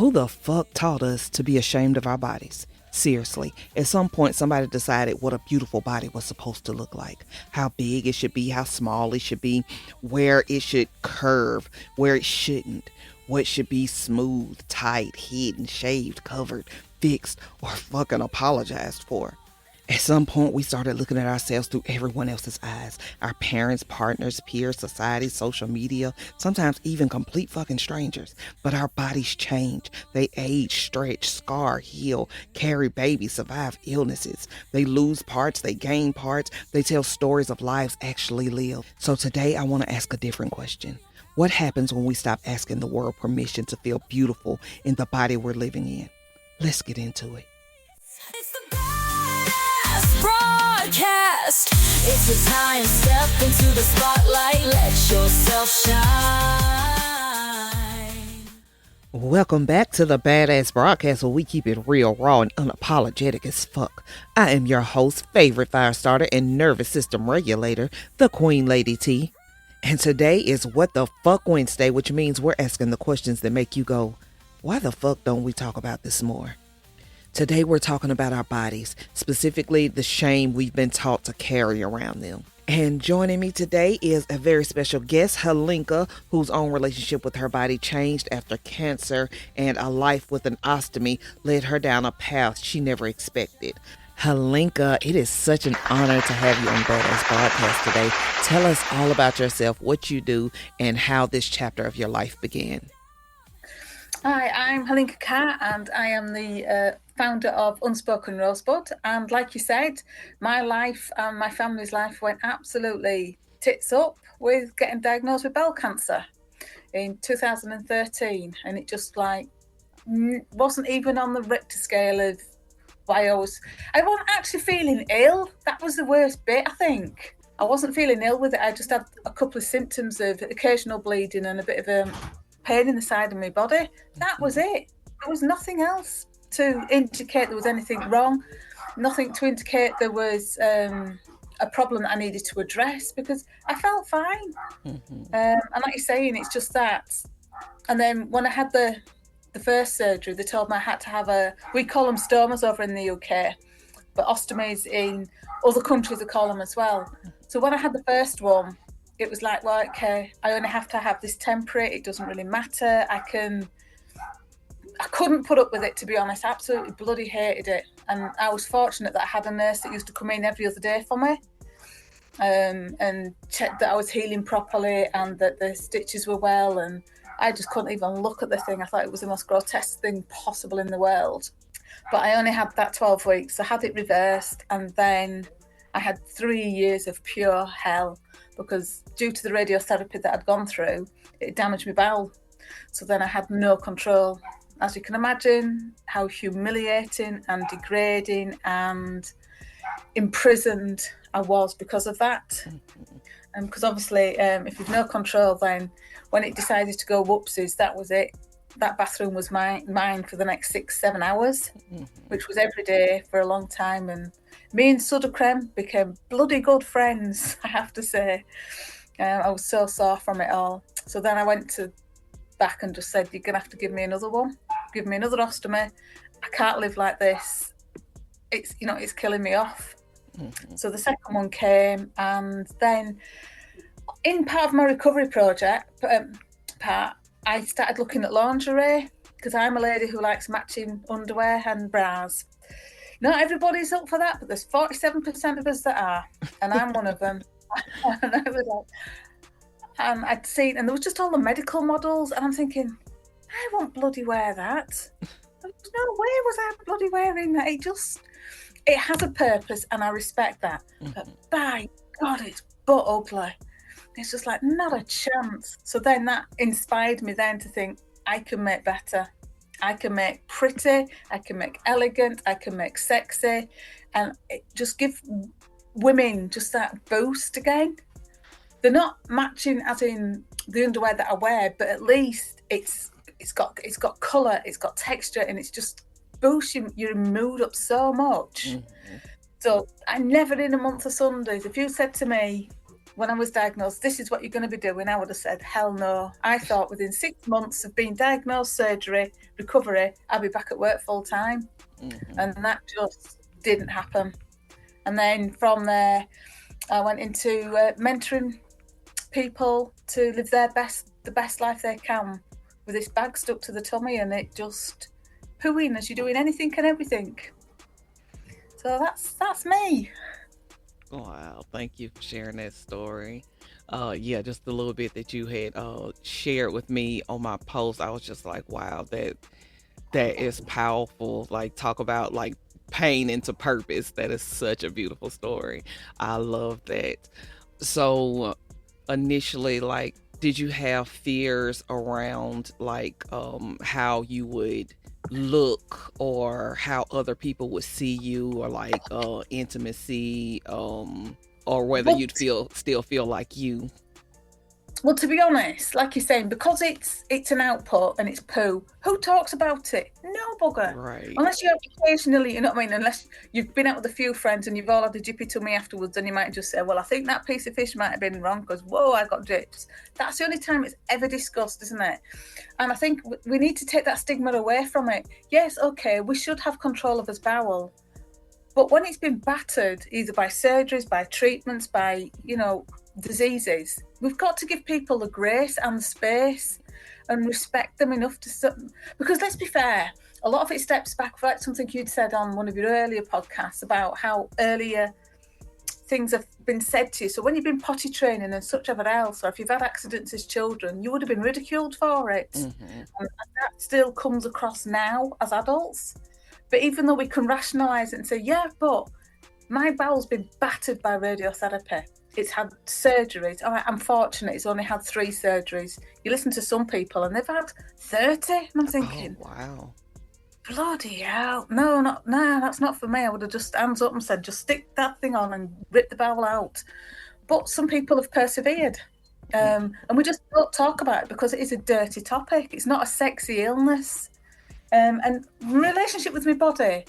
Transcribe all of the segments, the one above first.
Who the fuck taught us to be ashamed of our bodies? Seriously, at some point somebody decided what a beautiful body was supposed to look like. How big it should be, how small it should be, where it should curve, where it shouldn't, what should be smooth, tight, hidden, shaved, covered, fixed, or fucking apologized for. At some point, we started looking at ourselves through everyone else's eyes. Our parents, partners, peers, society, social media, sometimes even complete fucking strangers. But our bodies change. They age, stretch, scar, heal, carry babies, survive illnesses. They lose parts, they gain parts. They tell stories of lives actually lived. So today, I want to ask a different question. What happens when we stop asking the world permission to feel beautiful in the body we're living in? Let's get into it. Broadcast. It's the time, step into the spotlight, let yourself shine. Welcome back to the Badass Broadcast, where we keep it real, raw, and unapologetic as fuck. I am your host, favorite fire starter, and nervous system regulator, the Queen Lady T. And today is What the Fuck Wednesday, which means we're asking the questions that make you go, why the fuck don't we talk about this more? Today we're talking about our bodies, specifically the shame we've been taught to carry around them. And joining me today is a very special guest, Helinka, whose own relationship with her body changed after cancer and a life with an ostomy led her down a path she never expected. Helinka, it is such an honor to have you on Badass Broadcast today. Tell us all about yourself, what you do, and how this chapter of your life began. Hi, I'm Helinka Carr, and I am the founder of Unspoken Rosebud. And like you said, my life and my family's life went absolutely tits up with getting diagnosed with bowel cancer in 2013. And it just wasn't even on the Richter scale of I wasn't actually feeling ill. That was the worst bit, I think. I wasn't feeling ill with it. I just had a couple of symptoms of occasional bleeding and a bit of pain in the side of my body. That was it. There was nothing else to indicate there was anything wrong, nothing to indicate there was a problem that I needed to address, because I felt fine. And like you're saying, it's just that. And then when I had the first surgery, they told me I had to have we call them stomas over in the UK, but ostomies in other countries they call them as well. So when I had the first one, it was like, well, okay, I only have to have this temporary. It doesn't really matter. I couldn't put up with it, to be honest. I absolutely bloody hated it. And I was fortunate that I had a nurse that used to come in every other day for me and check that I was healing properly and that the stitches were well. And I just couldn't even look at the thing. I thought it was the most grotesque thing possible in the world. But I only had that 12 weeks. I had it reversed, and then I had 3 years of pure hell, because due to the radiotherapy that I'd gone through, it damaged my bowel. So then I had no control. As you can imagine, how humiliating and degrading and imprisoned I was because of that. And because obviously, if you've no control, then when it decided to go whoopsies, that was it. That bathroom was mine for the next 6-7 hours, which was every day for a long time. And me and Sudder Creme became bloody good friends, I have to say. I was so sore from it all. So then I went back and just said, you're going to have to give me another one. Give me another ostomy. I can't live like this. It's killing me off. So the second one came, and then in part of my recovery project, I started looking at lingerie, because I'm a lady who likes matching underwear and bras. Not everybody's up for that, but there's 47% of us that are, and I'm one of them. And I was like, I'd seen, and there was just all the medical models, and I'm thinking, I won't bloody wear that. There's no way was I bloody wearing that. It has a purpose, and I respect that. But by God, it's but ugly. It's just like, not a chance. So then that inspired me then to think, I can make better. I can make pretty, I can make elegant, I can make sexy, and it just give women just that boost again. They're not matching as in the underwear that I wear, but at least it's got colour, it's got texture, and it's just boosting your mood up so much. So I'm never in a month of Sundays. If you said to me, when I was diagnosed, this is what you're going to be doing, I would have said, hell no. I thought within 6 months of being diagnosed, surgery, recovery, I'd be back at work full time. And that just didn't happen. And then from there, I went into mentoring people to live the best life they can with this bag stuck to the tummy, and it just pooing as you're doing anything and everything. So that's me. Wow, thank you for sharing that story. Yeah, just a little bit that you had shared with me on my post. I was just like, wow, that is powerful. Like, talk about like pain into purpose. That is such a beautiful story. I love that. So initially, like, did you have fears around like how you would look or how other people would see you, or like intimacy, or whether Well, you'd still feel like you? well, to be honest, like you're saying, because it's an output and it's poo, who talks about it? No bugger. Right. Unless you have occasionally, you know what I mean? Unless you've been out with a few friends and you've all had a jippy tummy afterwards, and you might just say, well, I think that piece of fish might have been wrong because, whoa, I got jips. That's the only time it's ever discussed, isn't it? And I think we need to take that stigma away from it. Yes, okay, we should have control of his bowel. But when it's been battered, either by surgeries, by treatments, by, diseases, we've got to give people the grace and the space and respect them enough because let's be fair, a lot of it steps back, like something you'd said on one of your earlier podcasts about how earlier things have been said to you. So when you've been potty training and such ever else, or if you've had accidents as children, you would have been ridiculed for it. And that still comes across now as adults. But even though we can rationalise it and say, yeah, but my bowel's been battered by radiotherapy. It's had surgeries. All right, I'm fortunate it's only had 3 surgeries. You listen to some people and they've had 30. And I'm thinking, Oh, wow. bloody hell. No, that's not for me. I would have just hands up and said, just stick that thing on and rip the bowel out. But some people have persevered. And we just don't talk about it because it is a dirty topic. It's not a sexy illness. And relationship with my body,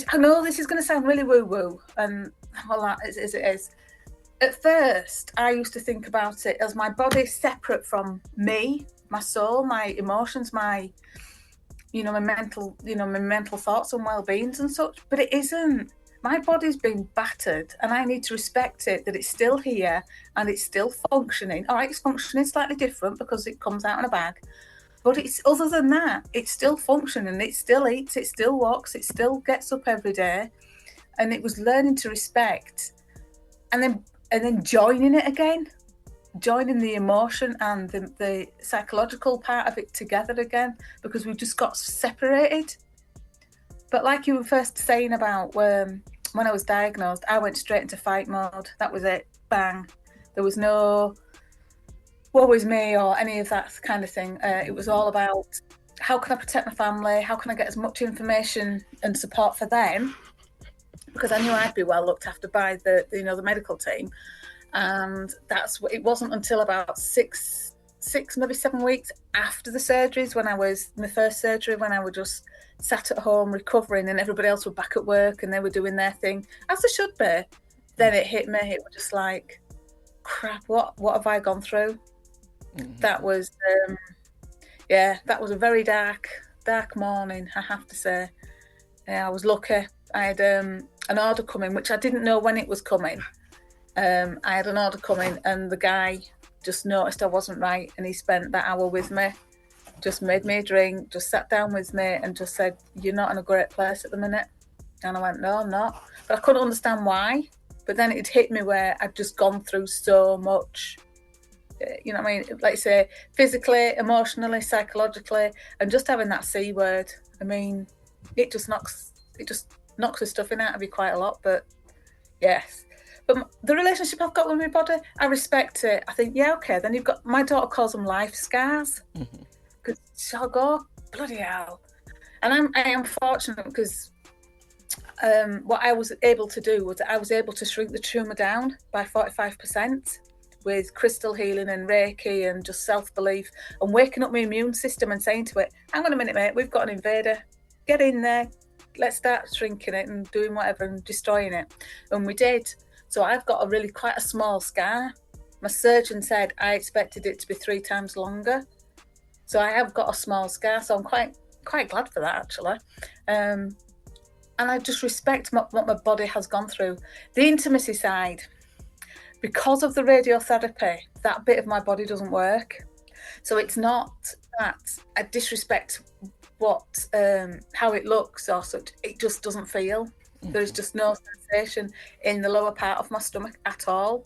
I know this is going to sound really woo-woo, and well, that is as it is. At first, I used to think about it as my body separate from me, my soul, my emotions, my mental, my mental thoughts and well-beings and such. But it isn't. My body's been battered, and I need to respect it, that it's still here and it's still functioning. All right, it's functioning slightly different because it comes out in a bag. But it's other than that, it's still functioning. It still eats, it still walks, it still gets up every day. And it was learning to respect and then joining it again, joining the emotion and the psychological part of it together again, because we just got separated. But like you were first saying about when I was diagnosed, I went straight into fight mode. That was it, bang. There was no woe is me or any of that kind of thing. It was all about how can I protect my family? How can I get as much information and support for them? Because I knew I'd be well looked after by the medical team. And it wasn't until about six, maybe 7 weeks after the surgeries, my first surgery, when I was just sat at home recovering and everybody else were back at work and they were doing their thing, as they should be. Then it hit me. It was just like, crap, what have I gone through? That was, that was a very dark morning, I have to say. I was lucky. I had an order coming, which I didn't know when it was coming. I had an order coming, and the guy just noticed I wasn't right, and he spent that hour with me, just made me a drink, just sat down with me and just said, you're not in a great place at the minute. And I went, no, I'm not. But I couldn't understand why. But then it hit me where I'd just gone through so much. You know what I mean? Like I say, physically, emotionally, psychologically, and just having that C word. I mean, it just knocks the stuffing out of you quite a lot. But yes, but the relationship I've got with my body, I respect it. I think, yeah, okay. Then you've got, my daughter calls them life scars, because she'll go, bloody hell. And I am fortunate because what I was able to do was I was able to shrink the tumour down by 45%. With crystal healing and Reiki and just self-belief and waking up my immune system and saying to it, hang on a minute, mate, we've got an invader. Get in there. Let's start shrinking it and doing whatever and destroying it. And we did. So I've got quite a small scar. My surgeon said I expected it to be 3 times longer. So I have got a small scar. So I'm quite glad for that, actually. And I just respect what my body has gone through. The intimacy side, because of the radiotherapy, that bit of my body doesn't work. So it's not that I disrespect how it looks or such. It just doesn't feel. There's just no sensation in the lower part of my stomach at all,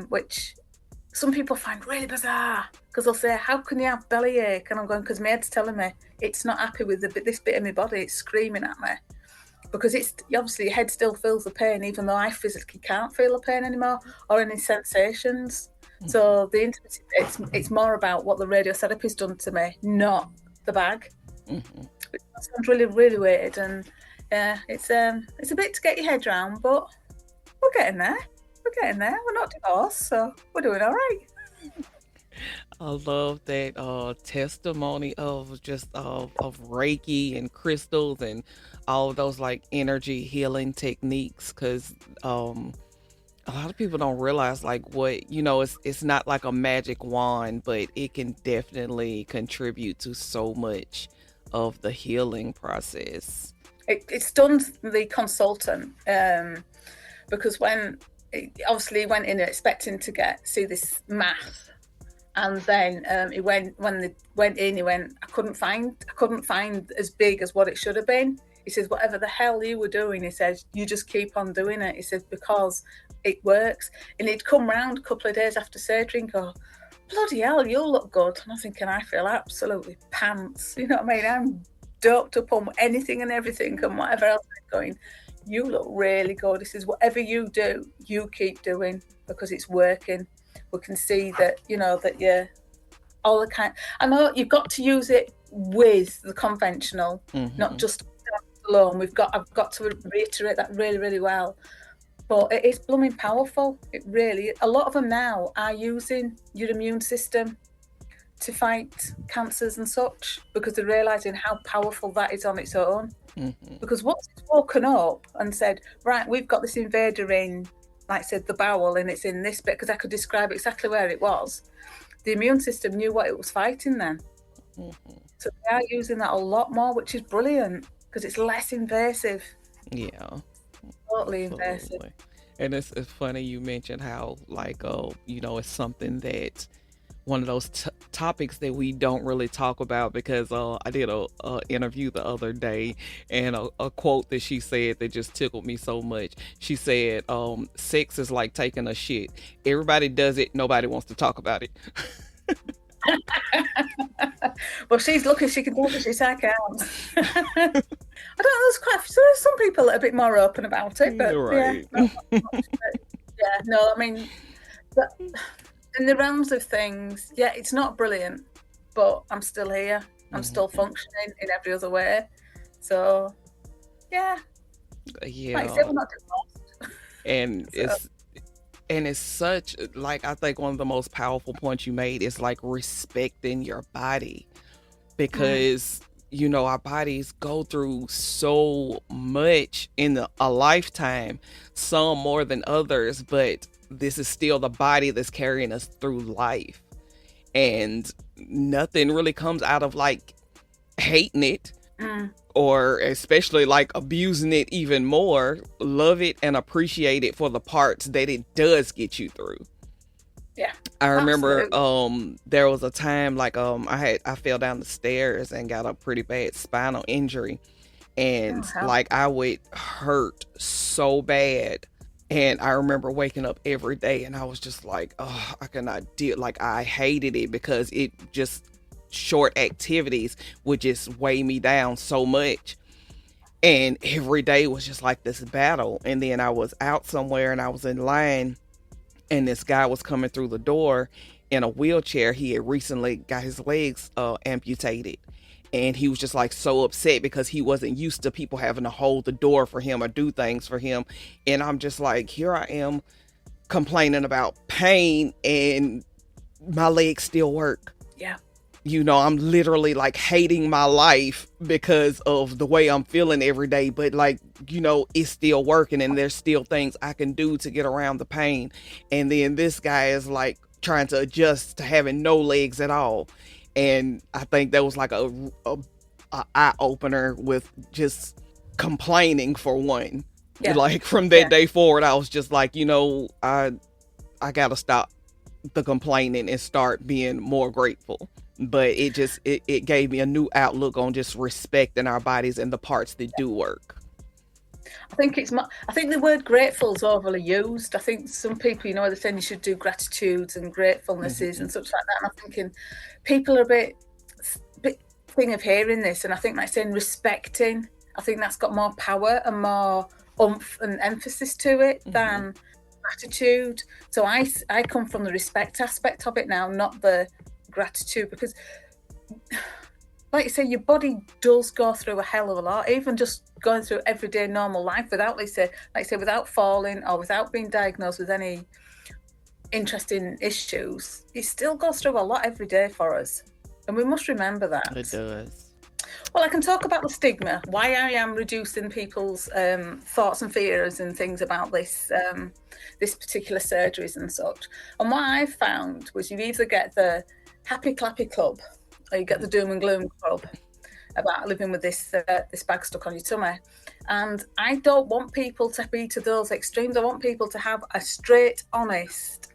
which some people find really bizarre, because they'll say, how can you have bellyache? And I'm going, because my head's telling me it's not happy with this bit of my body. It's screaming at me, because it's obviously your head still feels the pain, even though I physically can't feel the pain anymore or any sensations. So the intimacy, it's more about what the radiotherapy's done to me, not the bag. It sounds really, really weird, and yeah, it's a bit to get your head around, but we're getting there. We're not divorced, so we're doing all right. I love that testimony of just of Reiki and crystals and all of those like energy healing techniques, because a lot of people don't realize like what, it's not like a magic wand, but it can definitely contribute to so much of the healing process. It stunned the consultant, because when obviously he went in expecting to see this math, and then he went I couldn't find as big as what it should have been. He says, whatever the hell you were doing, he says, you just keep on doing it. He says, because it works. And he'd come round a couple of days after surgery and go, bloody hell, you'll look good. And I'm thinking, I feel absolutely pants. You know what I mean? I'm doped up on anything and everything and whatever else I'm going. You look really good. He says, whatever you do, you keep doing, because it's working. We can see that, that you're all the kind. I know you've got to use it with the conventional, not just alone. I've got to reiterate that really, really well. But it is blooming powerful. It really, a lot of them now are using your immune system to fight cancers and such, because they're realising how powerful that is on its own. Because once it's woken up and said, right, we've got this invader in, like I said, the bowel, and it's in this bit, because I could describe exactly where it was, the immune system knew what it was fighting then. So they are using that a lot more, which is brilliant, because it's less invasive. Yeah. Totally invasive. And it's funny you mentioned how, like, it's something that one of those topics that we don't really talk about, because I did a interview the other day, and a quote that she said that just tickled me so much. She said, sex is like taking a shit. Everybody does it. Nobody wants to talk about it. Well, she's lucky she can do it. She can't. I don't know. There's some people that are a bit more open about it, but right. I mean, but in the realms of things, it's not brilliant, but I'm still here. I'm still functioning in every other way. So, yeah. Like I said, we're not divorced. And it's such, like, I think one of the most powerful points you made is like respecting your body, because our bodies go through so much in a lifetime, some more than others, but this is still the body that's carrying us through life, and nothing really comes out of like hating it or especially like abusing it even more. Love it and appreciate it for the parts that it does get you through. Yeah, I remember there was a time like I fell down the stairs and got a pretty bad spinal injury, and like I would hurt so bad. And I remember waking up every day and I was just like, oh, I cannot deal. Like, I hated it, because it just, short activities would just weigh me down so much. And every day was just like this battle. And then I was out somewhere and I was in line, and this guy was coming through the door in a wheelchair. He had recently got his legs amputated. And he was just like so upset, because he wasn't used to people having to hold the door for him or do things for him. And I'm just like, here I am complaining about pain and my legs still work. Yeah. I'm literally like hating my life because of the way I'm feeling every day. But like, it's still working and there's still things I can do to get around the pain. And then this guy is like trying to adjust to having no legs at all. And I think that was like a eye opener with just complaining for one. Yeah. Like from that day forward, I was just like, I gotta stop the complaining and start being more grateful. But it gave me a new outlook on just respecting our bodies and the parts that do work. I think the word grateful is overly used. I think some people, they're saying you should do gratitudes and gratefulnesses and such like that. And I'm thinking people are a bit thing of hearing this, and I think like saying respecting, I think that's got more power and more oomph and emphasis to it than gratitude. So I come from the respect aspect of it now, not the gratitude, because like you say, your body does go through a hell of a lot. Even just going through everyday normal life without, without falling or without being diagnosed with any interesting issues, it still goes through a lot every day for us, and we must remember that. It does. Well, I can talk about the stigma, why I am reducing people's thoughts and fears and things about this particular surgeries and such. And what I found was you either get the happy clappy club or you get the doom and gloom club about living with this bag stuck on your tummy. And I don't want people to be to those extremes. I want people to have a straight, honest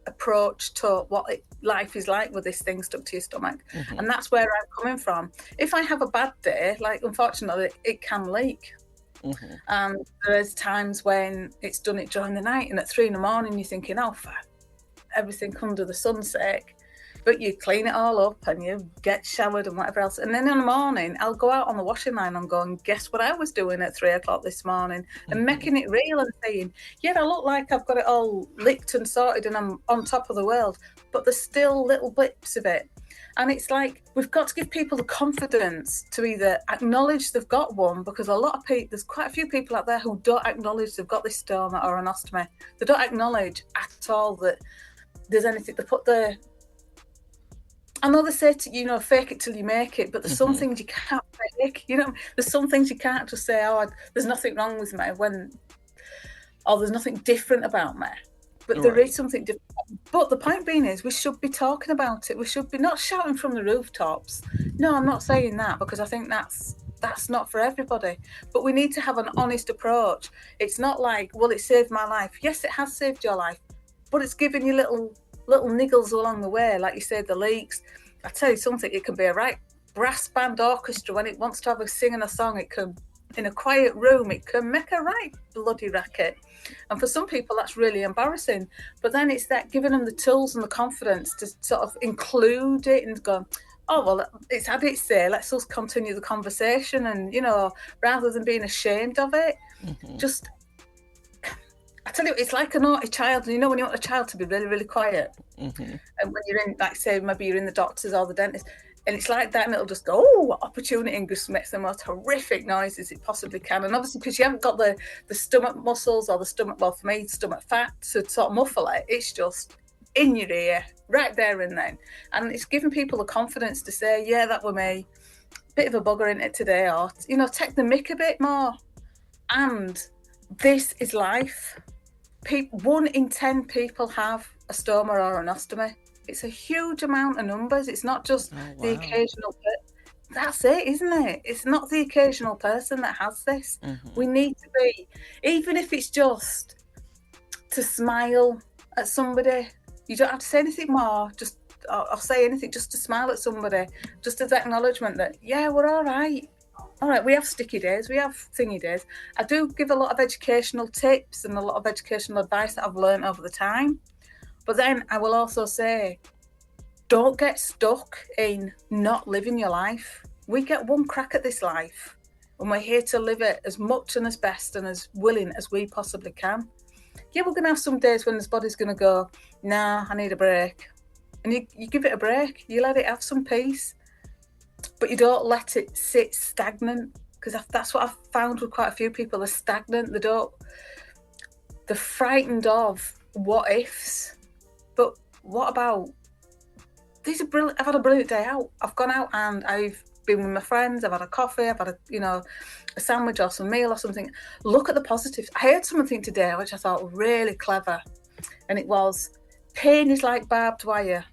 approach to what life is like with this thing stuck to your stomach. And that's where I'm coming from. If I have a bad day, like unfortunately it can leak, and there's times when it's done it during the night and at 3 a.m. you're thinking, oh, for everything under the sun's sake, but you clean it all up and you get showered and whatever else, and then in the morning I'll go out on the washing line and go, and guess what I was doing at 3 o'clock this morning, and making it real and saying, yeah, I look like I've got it all licked and sorted and I'm on top of the world, but there's still little blips of it. And it's like we've got to give people the confidence to either acknowledge they've got one, because a lot of people, there's quite a few people out there who don't acknowledge they've got this stoma or an ostomy. They don't acknowledge at all that there's anything. They put the, I know they say to, fake it till you make it, but there's some things you can't fake. There's some things you can't just say, oh, there's nothing wrong with me, or there's nothing different about me. But there is something different. But the point being is we should be talking about it. We should be not shouting from the rooftops. No, I'm not saying that, because I think that's not for everybody. But we need to have an honest approach. It's not like, well, it saved my life. Yes, it has saved your life, but it's given you little niggles along the way. Like you said, the leaks. I tell you something, it can be a right brass band orchestra when it wants to have a singing a song. It can, in a quiet room, it can make a right bloody racket. And for some people, that's really embarrassing. But then it's that giving them the tools and the confidence to sort of include it and go, oh, well, it's had its say. Let's us continue the conversation. And, rather than being ashamed of it, just, I tell you, it's like a naughty child. And when you want a child to be really, really quiet. And when you're in, like, say, maybe you're in the doctor's or the dentist, and it's like that, and it'll just go, oh, what opportunity, and just makes the most horrific noises it possibly can. And obviously, because you haven't got the stomach muscles or the stomach, well, for me, stomach fat to sort of muffle it, it's just in your ear, right there and then. And it's giving people the confidence to say, yeah, that were me. Bit of a bugger in it today, or, take the mick a bit more. And this is life. 1 in 10 people have a stoma or an ostomy. It's a huge amount of numbers. It's not just the occasional person. That's it, isn't it? It's not the occasional person that has this. We need to be, even if it's just to smile at somebody. You don't have to say anything more, just or say anything, just to smile at somebody, just as acknowledgement that, yeah, we're all right. All right, we have sticky days, we have thingy days. I do give a lot of educational tips and a lot of educational advice that I've learned over the time. But then I will also say, don't get stuck in not living your life. We get one crack at this life, and we're here to live it as much and as best and as willing as we possibly can. Yeah, we're going to have some days when this body's going to go, nah, I need a break. And you give it a break. You let it have some peace. But you don't let it sit stagnant, because that's what I've found with quite a few people. They're stagnant. They're frightened of what ifs. But what about these are brilliant. I've had a brilliant day out. I've gone out and I've been with my friends. I've had a coffee. I've had a sandwich or some meal or something. Look at the positives. I heard something today which I thought was really clever, and it was, pain is like barbed wire.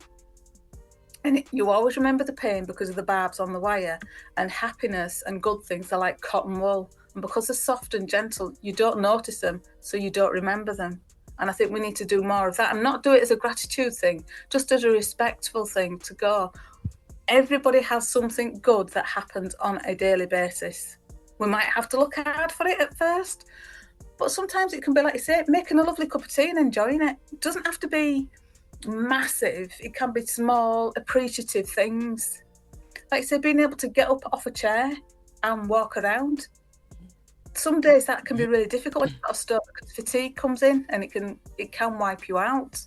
And you always remember the pain because of the barbs on the wire, and happiness and good things are like cotton wool. And because they're soft and gentle, you don't notice them, so you don't remember them. And I think we need to do more of that and not do it as a gratitude thing, just as a respectful thing to go. Everybody has something good that happens on a daily basis. We might have to look hard for it at first, but sometimes it can be, like you say, making a lovely cup of tea and enjoying it. It doesn't have to be massive. It can be small, appreciative things. Like you say, being able to get up off a chair and walk around. Some days that can be really difficult when you've got a stroke, because fatigue comes in and it can wipe you out.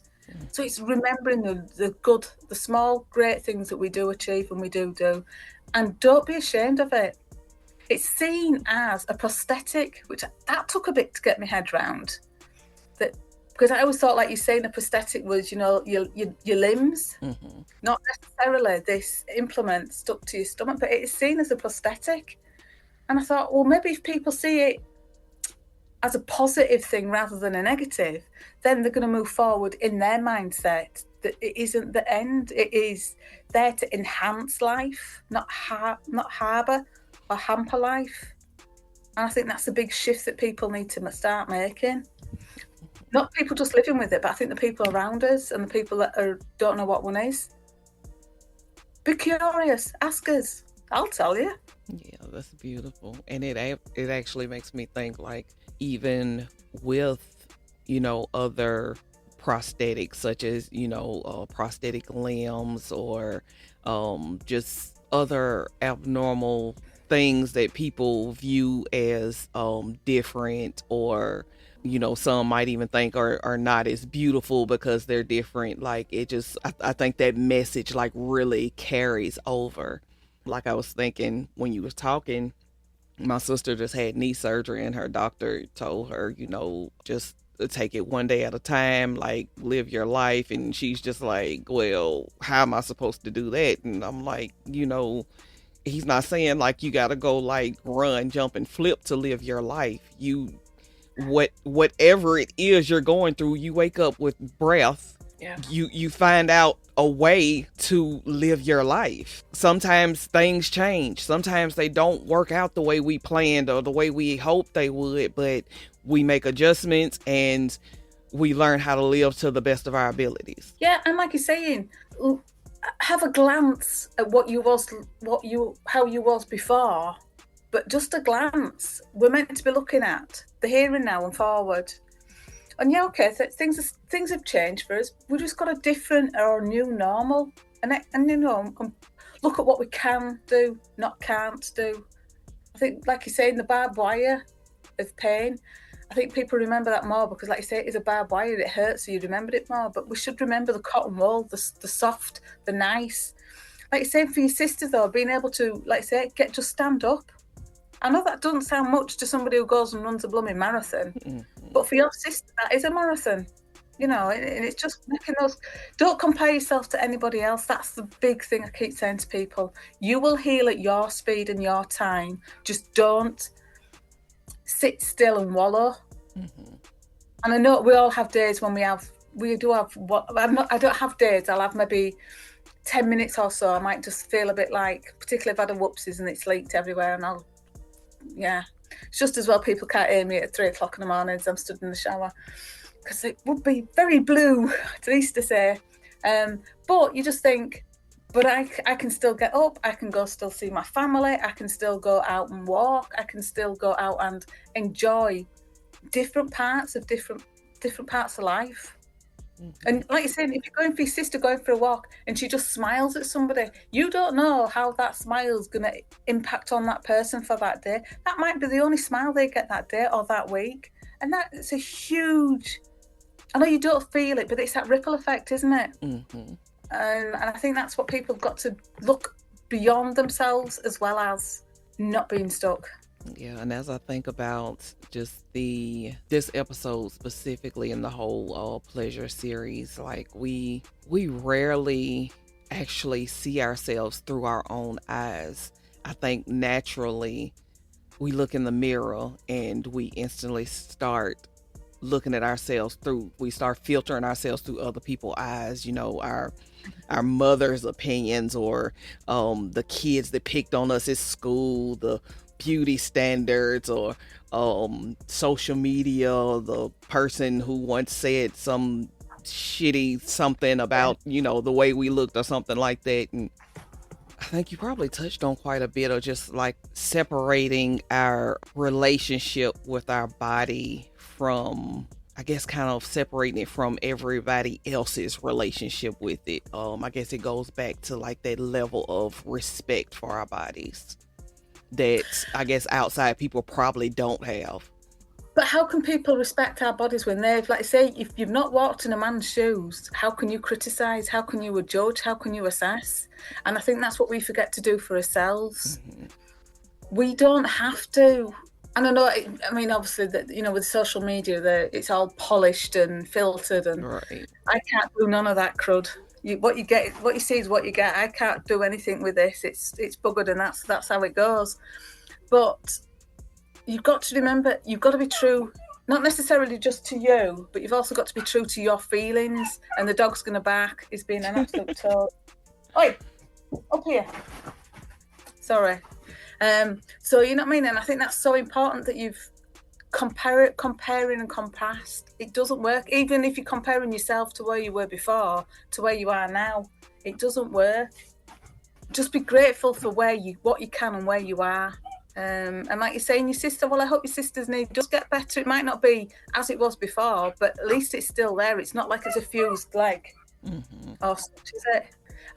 So it's remembering the good, the small, great things that we do achieve and we do, and don't be ashamed of it. It's seen as a prosthetic, which that took a bit to get my head round. That, because I always thought, like you're saying, a prosthetic was, your limbs, not necessarily this implement stuck to your stomach, but it's seen as a prosthetic. And I thought, well, maybe if people see it as a positive thing rather than a negative, then they're going to move forward in their mindset that it isn't the end. It is there to enhance life, not harbour or hamper life. And I think that's a big shift that people need to start making. Not people just living with it, but I think the people around us and the people that don't know what one is. Be curious, ask us. I'll tell you. Yeah, that's beautiful. And it actually makes me think, like, even with, other prosthetics, such as, prosthetic limbs or just other abnormal things that people view as different, or, some might even think are not as beautiful because they're different. Like, I think that message, like, really carries over. Like I was thinking when you was talking, my sister just had knee surgery and her doctor told her, just take it one day at a time, like live your life. And she's just like, well, how am I supposed to do that? And I'm like, he's not saying like you got to go like run, jump and flip to live your life. Whatever it is you're going through, you wake up with breath. Yeah. You find out a way to live your life. Sometimes things change. Sometimes they don't work out the way we planned or the way we hoped they would, but we make adjustments and we learn how to live to the best of our abilities. Yeah, and like you're saying, have a glance at how you was before, but just a glance. We're meant to be looking at the here and now and forward. And yeah, okay, so things have changed for us. We've just got a different or a new normal, and look at what we can do, not can't do. I think, like you say, in the barbed wire of pain, I think people remember that more because, like you say, it is a barbed wire. It hurts, so you remembered it more. But we should remember the cotton wool, the soft, the nice. Like you say, for your sister though, being able to, like you say, just stand up. I know that doesn't sound much to somebody who goes and runs a blooming marathon, but for your sister, that is a marathon, and it's just making those. Don't compare yourself to anybody else. That's the big thing I keep saying to people. You will heal at your speed and your time. Just don't sit still and wallow. And I know we all have days when we do have I don't have days. I'll have maybe 10 minutes or so. I might just feel a bit like, particularly if I've had a whoopsies and it's leaked everywhere, and it's just as well people can't hear me at 3:00 in the morning as I'm stood in the shower, because it would be very blue, at least to say. But you just think, but I can still get up, I can go still see my family, I can still go out and walk, I can still go out and enjoy different parts of life. And like you're saying, if you're going for your sister going for a walk and she just smiles at somebody, you don't know how that smile is going to impact on that person for that day. That might be the only smile they get that day or that week. And it's a huge, I know you don't feel it, but it's that ripple effect, isn't it? And I think that's what people have got to look beyond themselves as well as not being stuck. Yeah, and as I think about just this episode specifically in the whole pleasure series, like we rarely actually see ourselves through our own eyes. I think naturally we look in the mirror and we instantly start looking at ourselves through, we start filtering ourselves through other people's eyes, our mother's opinions, or the kids that picked on us at school, the beauty standards, or social media, the person who once said some shitty something about the way we looked or something like that. And I think you probably touched on quite a bit of just like separating our relationship with our body from, I guess, kind of separating it from everybody else's relationship with it. I guess it goes back to like that level of respect for our bodies that I guess outside people probably don't have. But how can people respect our bodies when they've, like, say, if you've not walked in a man's shoes, how can you criticise? How can you judge? How can you assess? And I think that's what we forget to do for ourselves. Mm-hmm. We don't have to. And I know, I mean, obviously, that with social media, it's all polished and filtered, and Right. I can't do none of that crud. What you see is what you get. I can't do anything with this. It's buggered, and that's how it goes. But you've got to remember, you've got to be true, not necessarily just to you, but you've also got to be true to your feelings. And the dog's going to bark. He's being an absolute toad. Oi, up here. Sorry. So you know what I mean? And I think that's so important that you've comparing and contrast. It doesn't work. Even if you're comparing yourself to where you were before to where you are now, it doesn't work. Just be grateful for what you can and where you are. And like you're saying, your sister, well, I hope your sister's knee does get better. It might not be as it was before, but at least it's still there. It's not like it's a fused leg. Mm-hmm. Or such, is it?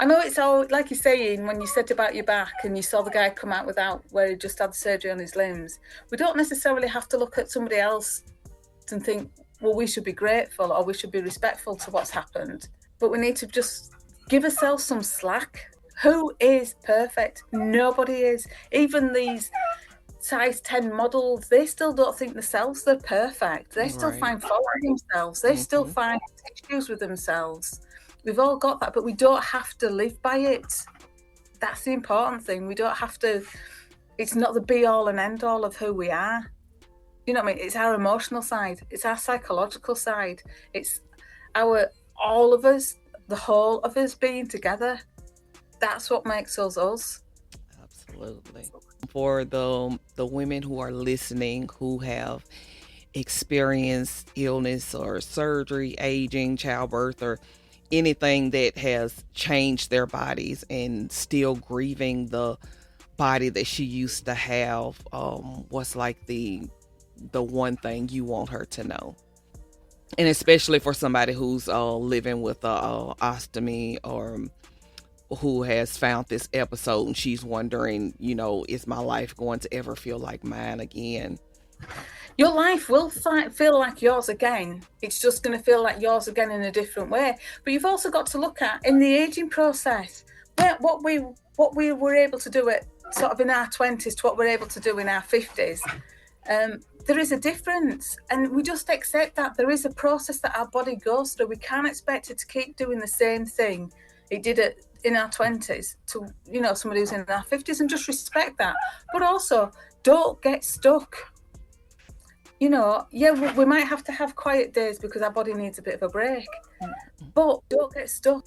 I know it's all, like you're saying, when you said about your back and you saw the guy come out without, where he just had surgery on his limbs, we don't necessarily have to look at somebody else and think, well, we should be grateful or we should be respectful to what's happened. But we need to just give ourselves some slack. Who is perfect? Nobody is. Even these size 10 models, they still don't think themselves they're perfect. They still Right. find fault with themselves. They still find issues with themselves. We've all got that, but we don't have to live by it. That's the important thing. We don't have to, it's not the be all and end all of who we are. You know what I mean? It's our emotional side. It's our psychological side. It's all of us, the whole of us being together. That's what makes us us. Absolutely. For the women who are listening who have experienced illness or surgery, aging, childbirth, or anything that has changed their bodies and still grieving the body that she used to have, what's like the one thing you want her to know? And especially for somebody who's living with a ostomy, or who has found this episode and she's wondering, is my life going to ever feel like mine again? Your life will feel like yours again. It's just going to feel like yours again in a different way. But you've also got to look at, in the aging process, what we were able to do at sort of in our 20s to what we're able to do in our 50s. There is a difference, and we just accept that there is a process that our body goes through. We can't expect it to keep doing the same thing it did in our 20s to somebody who's in our 50s, and just respect that. But also, don't get stuck. We might have to have quiet days because our body needs a bit of a break, but don't get stuck.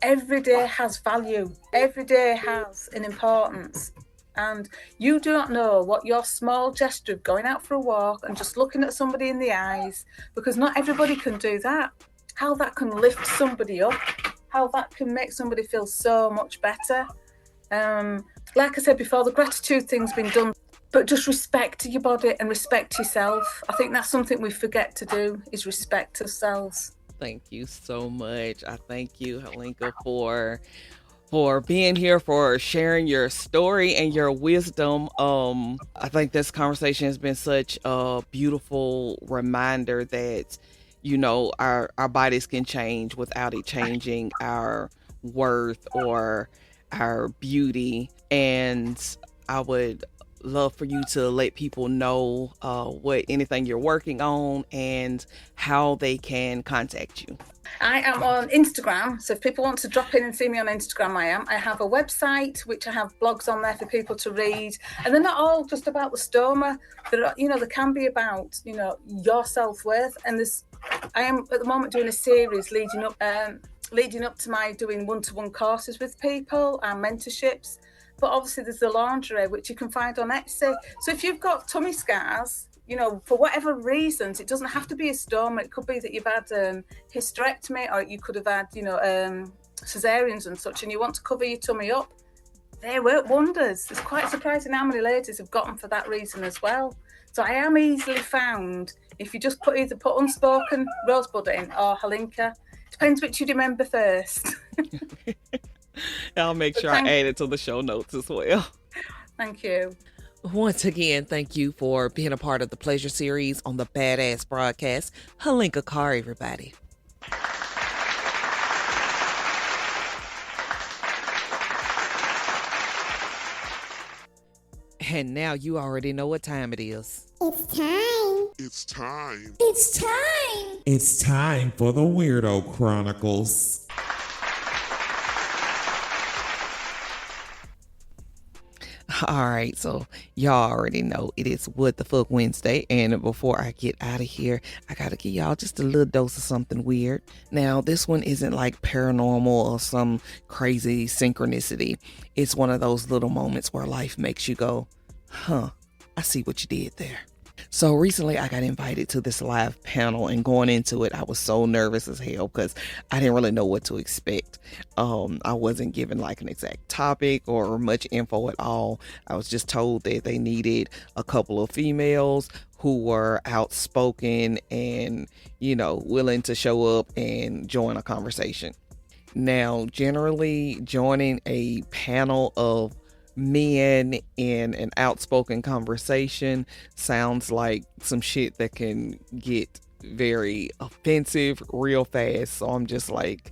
Every day has value. Every day has an importance. And you do not know what your small gesture of going out for a walk and just looking at somebody in the eyes, because not everybody can do that, how that can lift somebody up, how that can make somebody feel so much better. Like I said before, the gratitude thing's been done, but just respect your body and respect yourself. I think that's something we forget to do, is respect ourselves. Thank you so much. I thank you, Helinka, for being here, for sharing your story and your wisdom. I think this conversation has been such a beautiful reminder that our bodies can change without it changing our worth or our beauty. And I would love for you to let people know what anything you're working on and how they can contact you. I am on Instagram, so if people want to drop in and see me on Instagram, I am. I have a website which I have blogs on there for people to read, and they're not all just about the stoma. They can be about your self-worth. And I am at the moment doing a series leading up to my doing one-to-one courses with people and mentorships. But obviously, there's the lingerie which you can find on Etsy. So if you've got tummy scars, for whatever reasons, it doesn't have to be a stoma. It could be that you've had hysterectomy, or you could have had, cesareans and such, and you want to cover your tummy up. They work wonders. It's quite surprising how many ladies have got them for that reason as well. So I am easily found. If you just put Unspoken Rosebud in or Helinka, depends which you remember first. I'll make sure I add it to the show notes as well. Thank you. Once again, thank you for being a part of the Pleasure Series on the Badass Broadcast. Helinka Carr, everybody. And now you already know what time it is. It's time. It's time. It's time. It's time for the Weirdo Chronicles. All right, so y'all already know it is What the Fuck Wednesday, and before I get out of here, I gotta give y'all just a little dose of something weird. Now, this one isn't like paranormal or some crazy synchronicity. It's one of those little moments where life makes you go, huh, I see what you did there. So recently I got invited to this live panel, and going into it, I was so nervous as hell because I didn't really know what to expect. I wasn't given like an exact topic or much info at all. I was just told that they needed a couple of females who were outspoken and, willing to show up and join a conversation. Now, generally joining a panel of men in an outspoken conversation sounds like some shit that can get very offensive real fast. So I'm just like,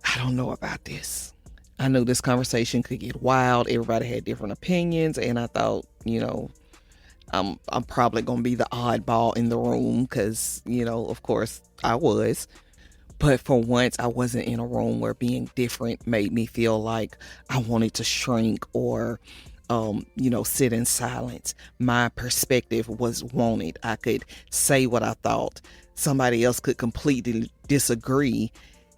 I don't know about this. I knew this conversation could get wild. Everybody had different opinions, and I thought, I'm probably gonna be the oddball in the room because, of course I was. But for once, I wasn't in a room where being different made me feel like I wanted to shrink or, sit in silence. My perspective was wanted. I could say what I thought. Somebody else could completely disagree,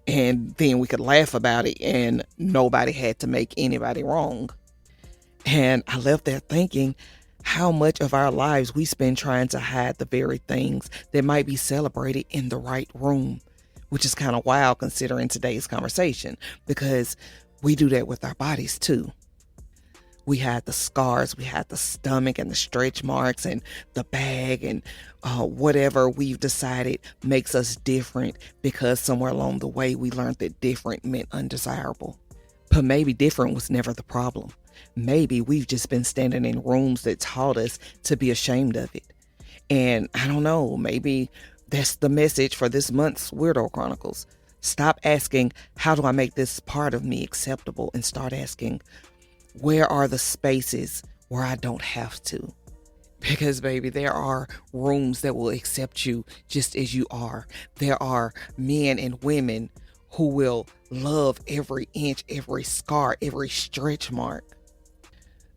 and then we could laugh about it, and nobody had to make anybody wrong. And I left there thinking how much of our lives we spend trying to hide the very things that might be celebrated in the right room. Which is kind of wild considering today's conversation, because we do that with our bodies too. We had the scars, we had the stomach and the stretch marks and the bag and whatever we've decided makes us different, because somewhere along the way we learned that different meant undesirable. But maybe different was never the problem. Maybe we've just been standing in rooms that taught us to be ashamed of it. And I don't know, maybe that's the message for this month's Weirdo Chronicles. Stop asking, how do I make this part of me acceptable? And start asking, where are the spaces where I don't have to? Because, baby, there are rooms that will accept you just as you are. There are men and women who will love every inch, every scar, every stretch mark.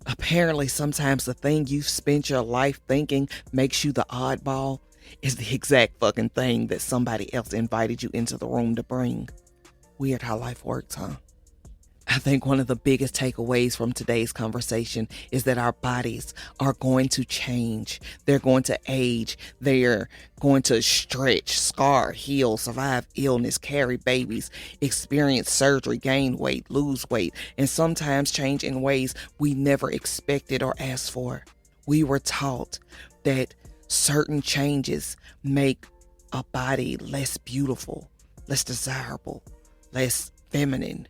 Apparently, sometimes the thing you've spent your life thinking makes you the oddball is the exact fucking thing that somebody else invited you into the room to bring. Weird how life works, huh? I think one of the biggest takeaways from today's conversation is that our bodies are going to change. They're going to age. They're going to stretch, scar, heal, survive illness, carry babies, experience surgery, gain weight, lose weight, and sometimes change in ways we never expected or asked for. We were taught that certain changes make a body less beautiful, less desirable, less feminine,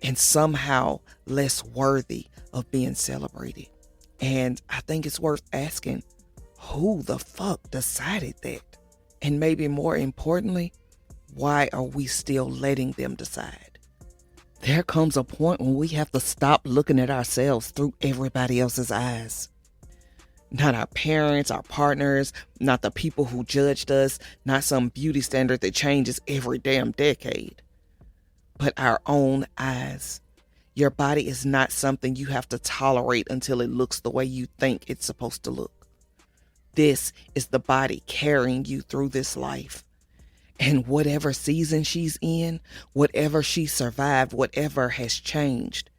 and somehow less worthy of being celebrated. And I think it's worth asking, who the fuck decided that? And maybe more importantly, why are we still letting them decide? There comes a point when we have to stop looking at ourselves through everybody else's eyes. Not our parents, our partners, not the people who judged us, not some beauty standard that changes every damn decade, but our own eyes. Your body is not something you have to tolerate until it looks the way you think it's supposed to look. This is the body carrying you through this life. And whatever season she's in, whatever she survived, whatever has changed,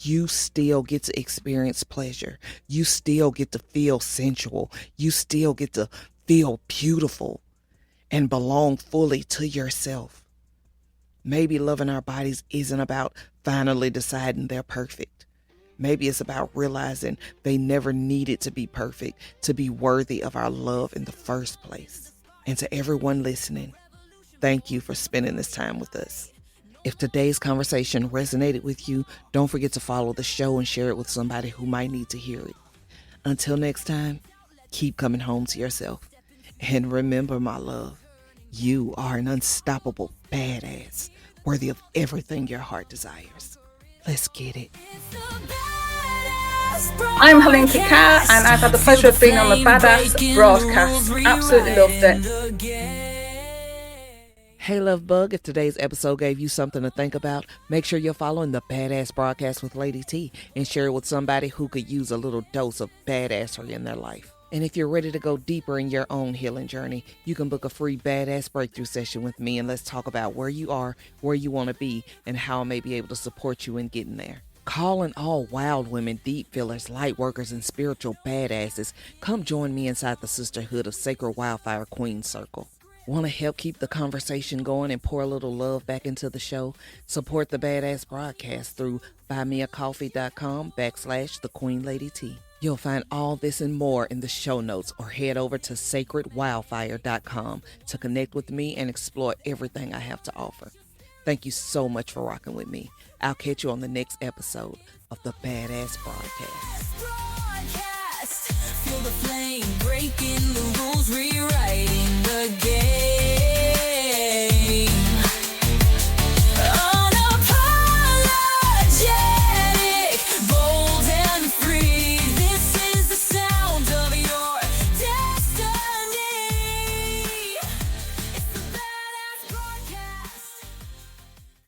you still get to experience pleasure. You still get to feel sensual. You still get to feel beautiful and belong fully to yourself. Maybe loving our bodies isn't about finally deciding they're perfect. Maybe it's about realizing they never needed to be perfect to be worthy of our love in the first place. And to everyone listening, thank you for spending this time with us. If today's conversation resonated with you, don't forget to follow the show and share it with somebody who might need to hear it. Until next time, keep coming home to yourself. And remember, my love, you are an unstoppable badass, worthy of everything your heart desires. Let's get it. I'm Helinka Carr, and I've had the pleasure of being on the Badass broadcast. Absolutely loved it. Hey, Love Bug, if today's episode gave you something to think about, make sure you're following the Badass Broadcast with Lady T and share it with somebody who could use a little dose of badassery in their life. And if you're ready to go deeper in your own healing journey, you can book a free Badass Breakthrough session with me, and let's talk about where you are, where you want to be, and how I may be able to support you in getting there. Calling all wild women, deep fillers, light workers, and spiritual badasses, come join me inside the sisterhood of Sacred Wildfire Queen Circle. Want to help keep the conversation going and pour a little love back into the show? Support the Badass Broadcast through buymeacoffee.com/the Queen Lady T. You'll find all this and more in the show notes, or head over to sacredwildfire.com to connect with me and explore everything I have to offer. Thank you so much for rocking with me. I'll catch you on the next episode of the Badass Broadcast. Feel the flame breaking the rules.